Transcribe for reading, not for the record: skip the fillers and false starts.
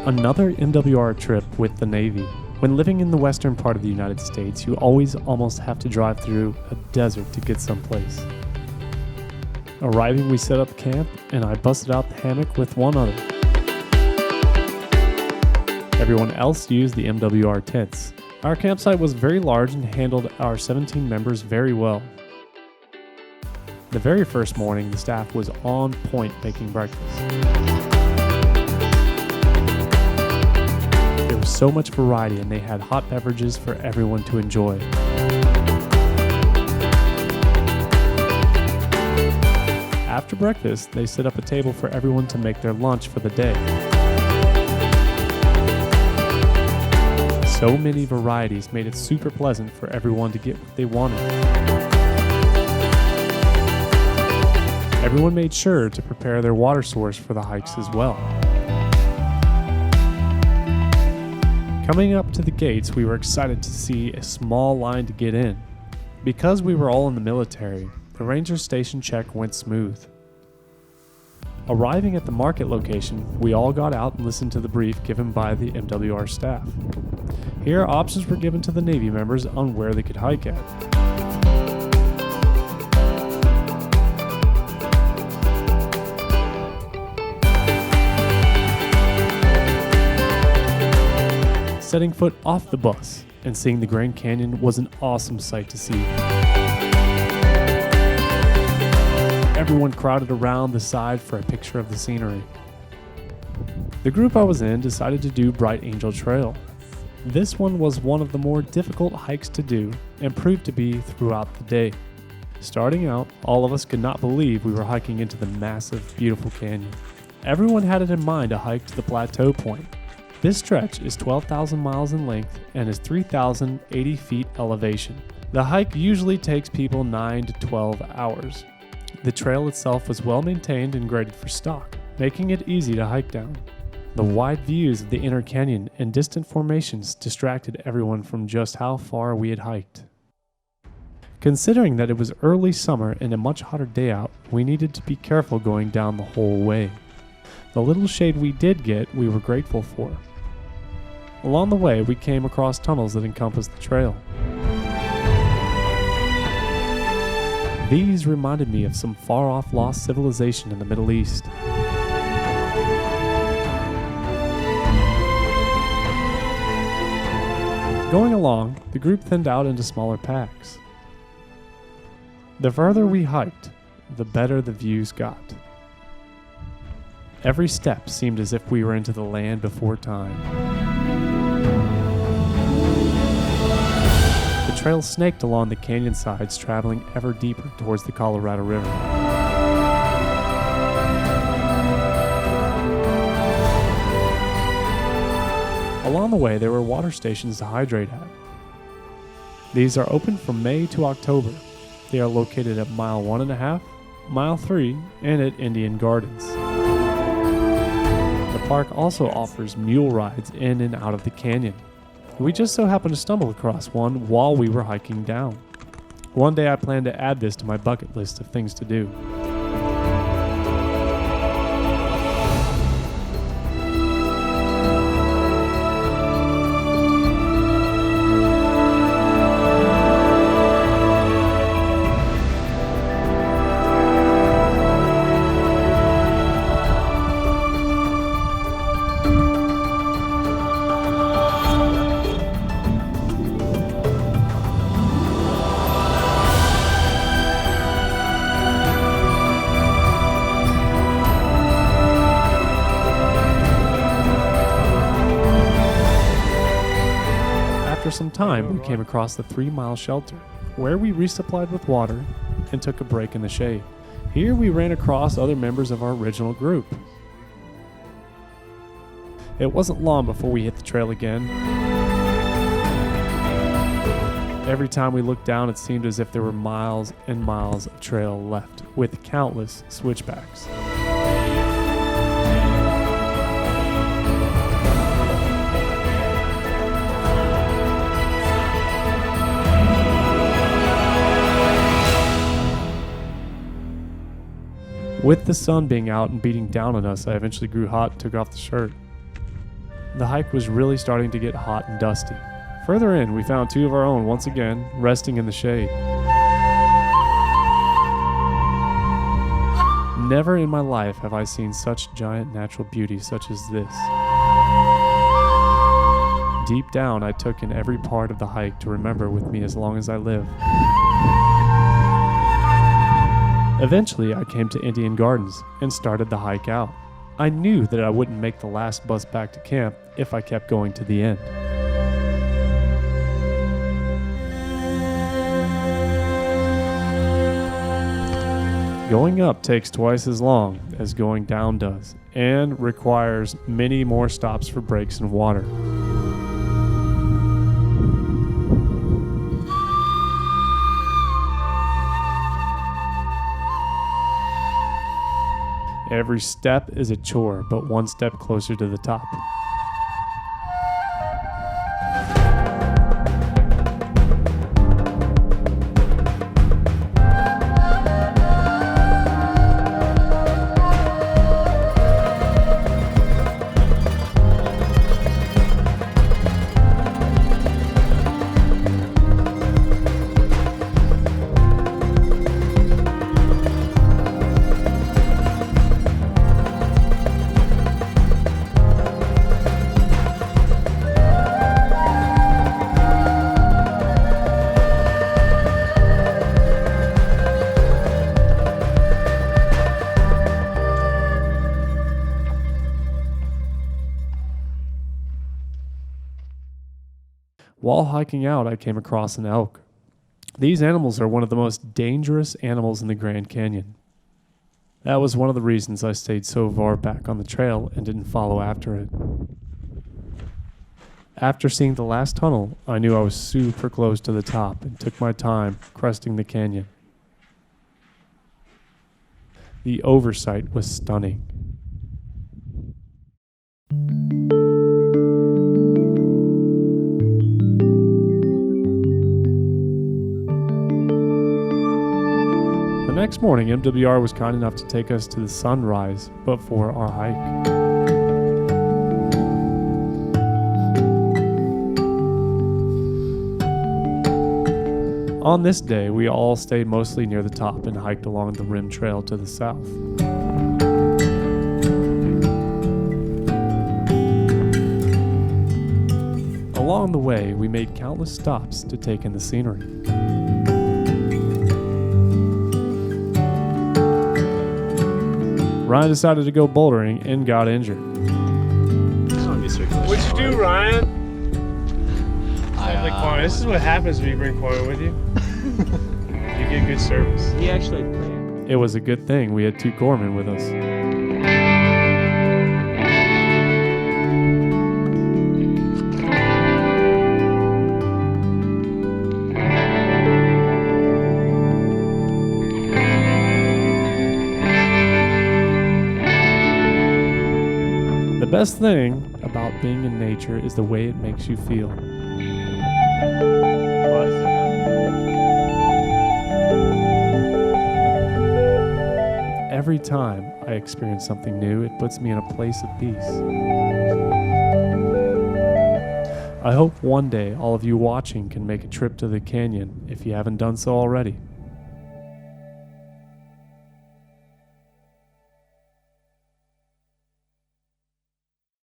Another MWR trip with the Navy. When living in the western part of the United States, you always almost have to drive through a desert to get someplace. Arriving, we set up camp, and I busted out the hammock with one other. Everyone else used the MWR tents. Our campsite was very large and handled our 17 members very well. The very first morning, the staff was on point making breakfast. There was so much variety, and they had hot beverages for everyone to enjoy. After breakfast, they set up a table for everyone to make their lunch for the day. So many varieties made it super pleasant for everyone to get what they wanted. Everyone made sure to prepare their water source for the hikes as well. Coming up to the gates, we were excited to see a small line to get in. Because we were all in the military, the ranger station check went smooth. Arriving at the market location, we all got out and listened to the brief given by the MWR staff. Here, options were given to the Navy members on where they could hike at. Setting foot off the bus and seeing the Grand Canyon was an awesome sight to see. Everyone crowded around the side for a picture of the scenery. The group I was in decided to do Bright Angel Trail. This one was one of the more difficult hikes to do and proved to be throughout the day. Starting out, all of us could not believe we were hiking into the massive, beautiful canyon. Everyone had it in mind to hike to the plateau point. This stretch is 12,000 miles in length and is 3,080 feet elevation. The hike usually takes people 9 to 12 hours. The trail itself was well maintained and graded for stock, making it easy to hike down. The wide views of the inner canyon and distant formations distracted everyone from just how far we had hiked. Considering that it was early summer and a much hotter day out, we needed to be careful going down the whole way. The little shade we did get, we were grateful for. Along the way, we came across tunnels that encompassed the trail. These reminded me of some far-off lost civilization in the Middle East. Going along, the group thinned out into smaller packs. The further we hiked, the better the views got. Every step seemed as if we were into the land before time. The trail snaked along the canyon sides, traveling ever deeper towards the Colorado River. Along the way, there were water stations to hydrate at. These are open from May to October. They are located at mile 1.5, mile 3, and at Indian Gardens. The park also offers mule rides in and out of the canyon. We just so happened to stumble across one while we were hiking down. One day I plan to add this to my bucket list of things to do. After some time, we came across the 3-mile shelter, where we resupplied with water and took a break in the shade. Here we ran across other members of our original group. It wasn't long before we hit the trail again. Every time we looked down, it seemed as if there were miles and miles of trail left, with countless switchbacks. With the sun being out and beating down on us, I eventually grew hot and took off the shirt. The hike was really starting to get hot and dusty. Further in, we found two of our own once again, resting in the shade. Never in my life have I seen such giant natural beauty such as this. Deep down, I took in every part of the hike to remember with me as long as I live. Eventually, I came to Indian Gardens and started the hike out. I knew that I wouldn't make the last bus back to camp if I kept going to the end. Going up takes twice as long as going down does, and requires many more stops for breaks and water. Every step is a chore, but one step closer to the top. While hiking out, I came across an elk. These animals are one of the most dangerous animals in the Grand Canyon. That was one of the reasons I stayed so far back on the trail and didn't follow after it. After seeing the last tunnel, I knew I was super close to the top and took my time cresting the canyon. The oversight was stunning. The next morning, MWR was kind enough to take us to the sunrise before our hike. On this day, we all stayed mostly near the top and hiked along the rim trail to the south. Along the way, we made countless stops to take in the scenery. Ryan decided to go bouldering and got injured. What'd you do, Ryan? This is what happens when you bring Corey with you. You get good service. He actually planned. It was a good thing we had two corpsmen with us. The best thing about being in nature is the way it makes you feel. Every time I experience something new, it puts me in a place of peace. I hope one day all of you watching can make a trip to the canyon if you haven't done so already.